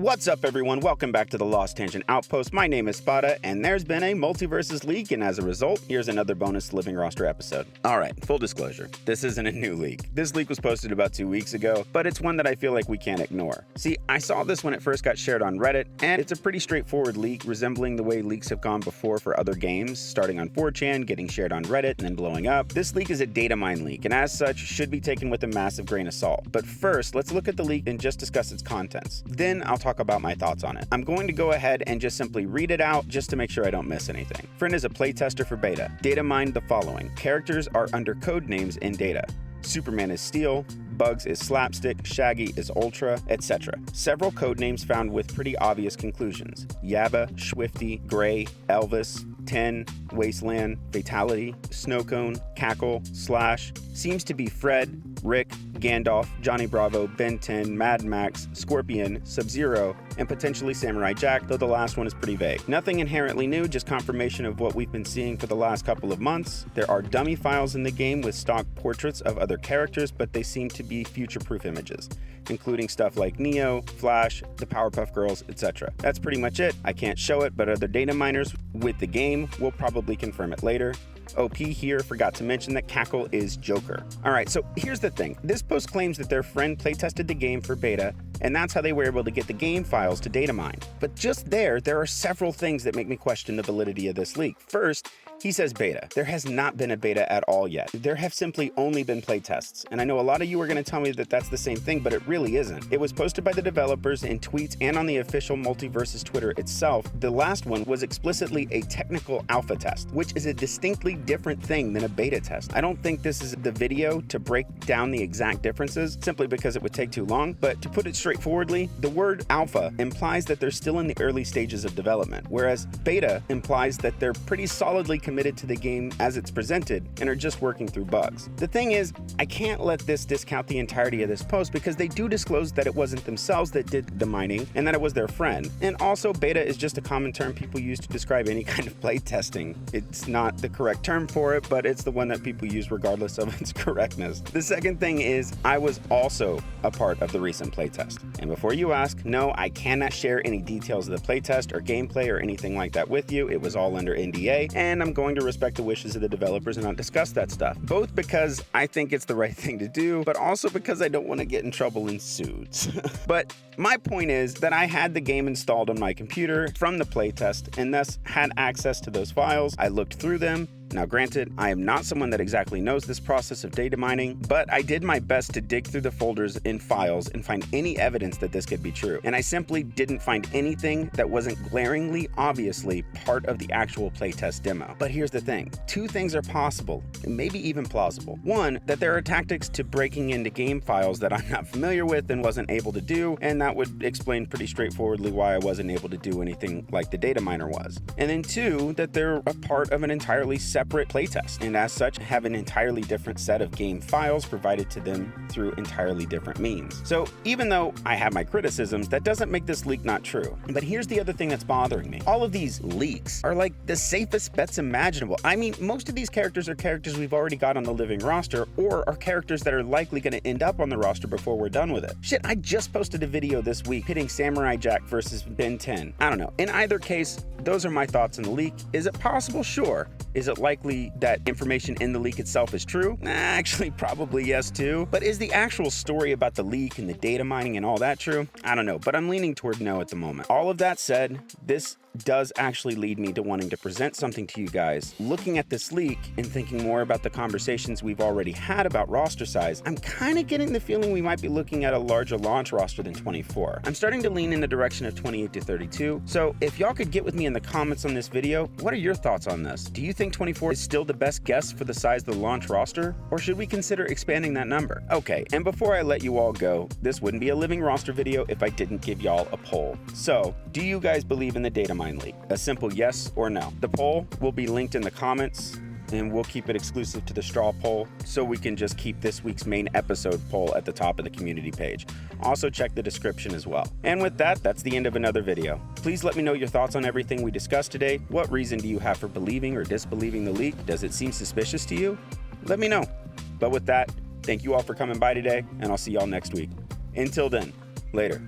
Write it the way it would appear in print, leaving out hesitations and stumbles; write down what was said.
What's up, everyone? Welcome back to the Lost Tangent Outpost. My name is Spada, and there's been a MULTIVERSUS leak, and as a result, here's another bonus living roster episode. Alright, full disclosure, this isn't a new leak. This leak was posted about 2 weeks ago, but it's one that I feel like we can't ignore. See, I saw this when it first got shared on Reddit, and it's a pretty straightforward leak, resembling the way leaks have gone before for other games, starting on 4chan, getting shared on Reddit, and then blowing up. This leak is a Datamine leak, and as such, should be taken with a massive grain of salt. But first, let's look at the leak and just discuss its contents. Then I'll talk about my thoughts on it. I'm going to go ahead and just simply read it out just to make sure I don't miss anything. Friend is a playtester for beta. Datamine the following. Characters are under code names in data. Superman is Steel, Bugs is Slapstick, Shaggy is Ultra, etc. Several codenames found with pretty obvious conclusions. Yabba, Swifty, Gray, Elvis, 10, Wasteland, Fatality, Snowcone, Cackle, Slash, seems to be Fred, Rick, Gandalf, Johnny Bravo, Ben 10, Mad Max, Scorpion, Sub-Zero, and potentially Samurai Jack, though the last one is pretty vague. Nothing inherently new, just confirmation of what we've been seeing for the last couple of months. There are dummy files in the game with stock portraits of other characters, but they seem to be future-proof images, including stuff like Neo, Flash, the Powerpuff Girls, etc. That's pretty much it. I can't show it, but other data miners with the game will probably confirm it later. OP here forgot to mention that Cackle is Joker. Alright, so here's the thing. This post claims that their friend playtested the game for beta, and that's how they were able to get the game files to Datamine. But just there are several things that make me question the validity of this leak. First, he says beta. There has not been a beta at all yet. There have simply only been playtests. And I know a lot of you are going to tell me that that's the same thing, but it really isn't. It was posted by the developers in tweets and on the official MULTIVERSUS Twitter itself. The last one was explicitly a technical alpha test, which is a distinctly different thing than a beta test. I don't think this is the video to break down the exact differences, simply because it would take too long. But to put it straightforwardly, the word alpha implies that they're still in the early stages of development, whereas beta implies that they're pretty solidly committed to the game as it's presented and are just working through bugs. The thing is, I can't let this discount the entirety of this post because they do disclose that it wasn't themselves that did the mining and that it was their friend. And also, beta is just a common term people use to describe any kind of play testing. It's not the correct term for it, but it's the one that people use regardless of its correctness. The second thing is, I was also a part of the recent playtest. And before you ask, no, I cannot share any details of the playtest or gameplay or anything like that with you. It was all under NDA, and I'm going to respect the wishes of the developers and not discuss that stuff. Both because I think it's the right thing to do, but also because I don't want to get in trouble in suits. But my point is that I had the game installed on my computer from the playtest and thus had access to those files. I looked through them. Now granted, I am not someone that exactly knows this process of data mining, but I did my best to dig through the folders in files and find any evidence that this could be true. And I simply didn't find anything that wasn't glaringly, obviously part of the actual playtest demo. But here's the thing. Two things are possible, and maybe even plausible. One, that there are tactics to breaking into game files that I'm not familiar with and wasn't able to do, and that would explain pretty straightforwardly why I wasn't able to do anything like the data miner was. And then two, that they're a part of an entirely separate playtest, and as such have an entirely different set of game files provided to them through entirely different means. So even though I have my criticisms, that doesn't make this leak not true. But here's the other thing that's bothering me. All of these leaks are like the safest bets imaginable. I mean, most of these characters are characters we've already got on the living roster, or are characters that are likely going to end up on the roster before we're done with it. Shit, I just posted a video this week pitting Samurai Jack versus Ben 10. I don't know. In either case, those are my thoughts on the leak. Is it possible? Sure. Is it likely that information in the leak itself is true? Actually, probably yes too. But is the actual story about the leak and the data mining and all that true? I don't know, but I'm leaning toward no at the moment. All of that said, this does actually lead me to wanting to present something to you guys. Looking at this leak and thinking more about the conversations we've already had about roster size, I'm kind of getting the feeling we might be looking at a larger launch roster than 24. I'm starting to lean in the direction of 28 to 32. So if y'all could get with me in the comments on this video, what are your thoughts on this? Do you think 24 is still the best guess for the size of the launch roster? Or should we consider expanding that number? Okay, and before I let you all go, this wouldn't be a living roster video if I didn't give y'all a poll. So, do you guys believe in the Datamine leak? A simple yes or no. The poll will be linked in the comments, and we'll keep it exclusive to the straw poll so we can just keep this week's main episode poll at the top of the community page. Also check the description as well. And with that, that's the end of another video. Please let me know your thoughts on everything we discussed today. What reason do you have for believing or disbelieving the leak? Does it seem suspicious to you? Let me know. But with that, thank you all for coming by today, and I'll see y'all next week. Until then, later.